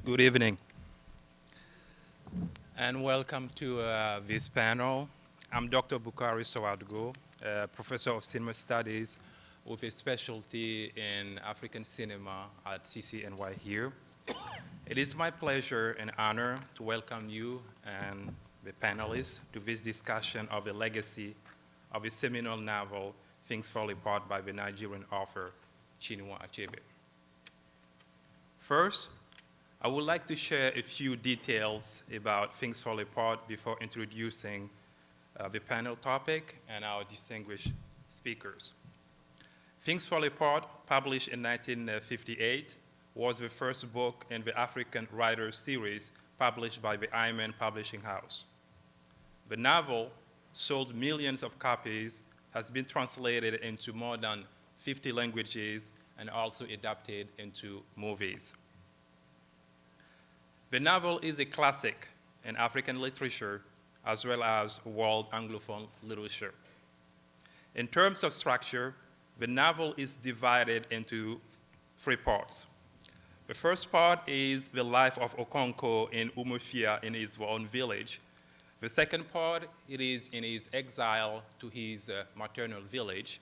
Good evening, and welcome to this panel. I'm Dr. Bukari Sawadgo, professor of cinema studies with a specialty in African cinema at CCNY here. It is my pleasure and honor to welcome you and the panelists to this discussion of the legacy of a seminal novel, Things Fall Apart, by the Nigerian author Chinua Achebe. First, I would like to share a few details about Things Fall Apart before introducing the panel topic and our distinguished speakers. Things Fall Apart, published in 1958, was the first book in the African Writers series published by the Iman Publishing House. The novel sold millions of copies, has been translated into more than 50 languages, and also adapted into movies. The novel is a classic in African literature as well as world Anglophone literature. In terms of structure, the novel is divided into three parts. The first part is the life of Okonkwo in Umuofia in his own village. The second part, it is in his exile to his maternal village.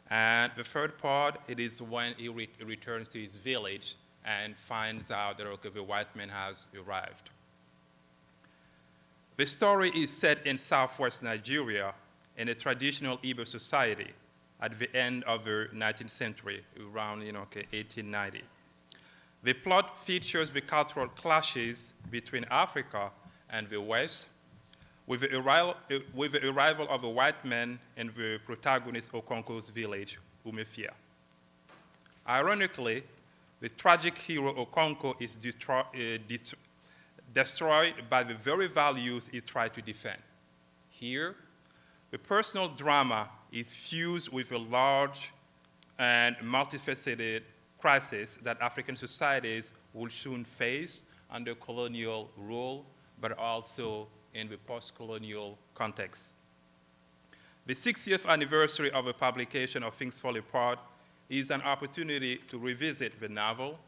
And the third part, it is when he returns to his village and finds out that okay, the white man has arrived. The story is set in southwest Nigeria in a traditional Igbo society at the end of the 19th century, around 1890. The plot features the cultural clashes between Africa and the West, with the arrival of a white man in the protagonist Okonkwo's village, Umuofia. Ironically, the tragic hero Okonkwo is destroyed by the very values he tried to defend. Here, the personal drama is fused with a large and multifaceted crisis that African societies will soon face under colonial rule, but also in the post-colonial context. The 60th anniversary of the publication of Things Fall Apart is an opportunity to revisit the novel,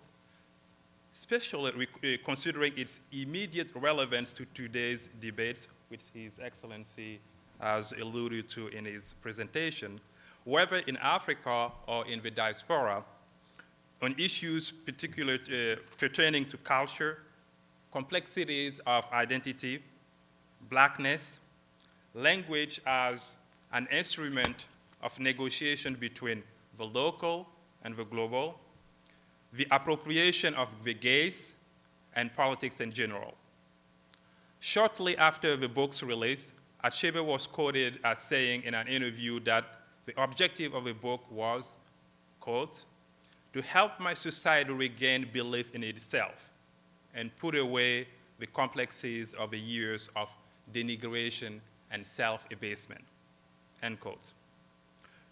especially considering its immediate relevance to today's debates, which His Excellency has alluded to in his presentation, whether in Africa or in the diaspora, on issues particularly pertaining to culture, complexities of identity, blackness, language as an instrument of negotiation between the local and the global, the appropriation of the gaze, and politics in general. Shortly after the book's release, Achebe was quoted as saying in an interview that the objective of the book was, quote, to help my society regain belief in itself and put away the complexities of the years of denigration and self-abasement, end quote.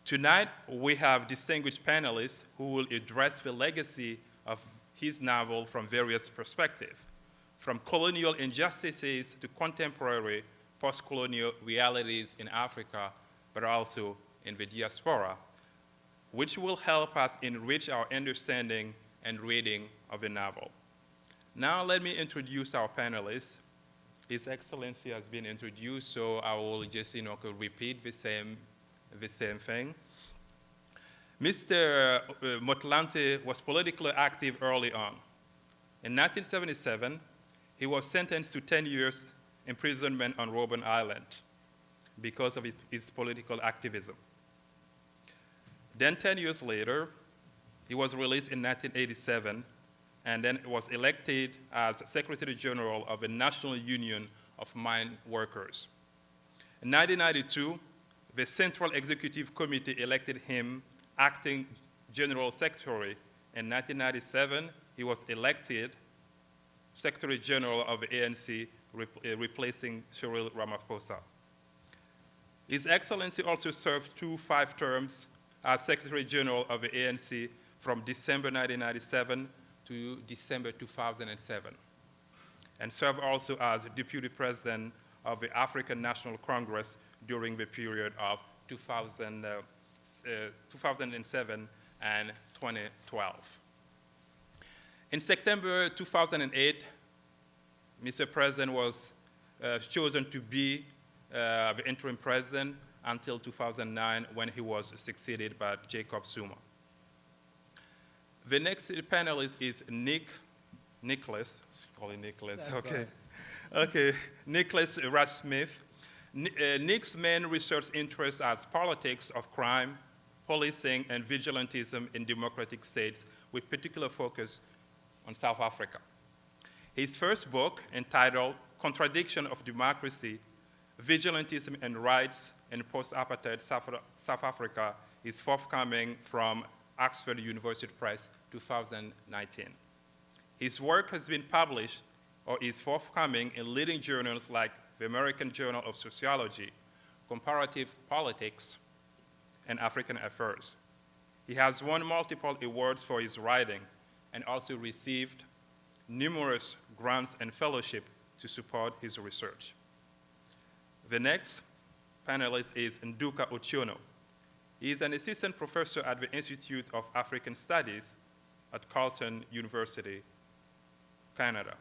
Tonight, we have distinguished panelists who will address the legacy of his novel from various perspectives, from colonial injustices to contemporary post-colonial realities in Africa, but also in the diaspora, which will help us enrich our understanding and reading of the novel. Now let me introduce our panelists. His Excellency has been introduced, so I will just repeat the same thing. Mr. Motlanthe was politically active early on. In 1977, he was sentenced to 10 years imprisonment on Robben Island because of his political activism. Then 10 years later, he was released in 1987 and then was elected as Secretary General of the National Union of Mine Workers. In 1992, the Central Executive Committee elected him acting General Secretary. In 1997, he was elected Secretary General of the ANC, replacing Cyril Ramaphosa. His Excellency also served 5 terms as Secretary General of the ANC from December 1997 to December 2007, and served also as Deputy President of the African National Congress during the period of 2007 and 2012. In September 2008, Mr. President was chosen to be the interim president until 2009 when he was succeeded by Jacob Zuma. The next panelist is Nicholas, call him Nicholas, That's okay. fine. Okay, Nicholas Rasmith. Nick's main research interests are politics of crime, policing, and vigilantism in democratic states, with particular focus on South Africa. His first book, entitled Contradiction of Democracy, Vigilantism and Rights in Post-Apartheid South Africa, is forthcoming from Oxford University Press, 2019. His work has been published or is forthcoming in leading journals like the American Journal of Sociology, Comparative Politics, and African Affairs. He has won multiple awards for his writing and also received numerous grants and fellowship to support his research. The next panelist is Nduka Otiono. He is an assistant professor at the Institute of African Studies at Carleton University, Canada.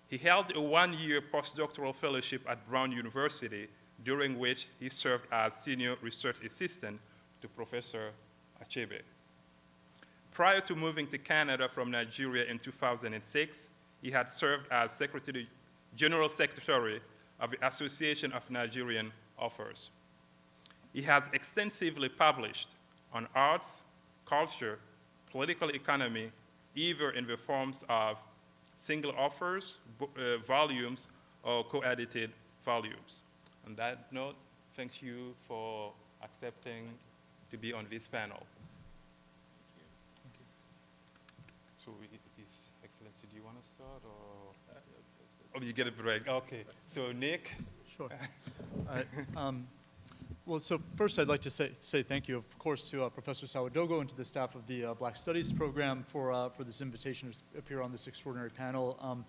He held a one-year postdoctoral fellowship at Brown University, during which he served as senior research assistant to Professor Achebe. Prior to moving to Canada from Nigeria in 2006, he had served as General Secretary of the Association of Nigerian Authors. He has extensively published on arts, culture, political economy, either in the forms of single authors, volumes, or co-edited volumes. On that note, thank you for accepting to be on this panel. So, His Excellency, do you want to start, or? Oh, you get a break. Okay. So, Nick. Sure. Well, so first I'd like to say thank you, of course, to Professor Sawadogo and to the staff of the Black Studies program for this invitation to appear on this extraordinary panel.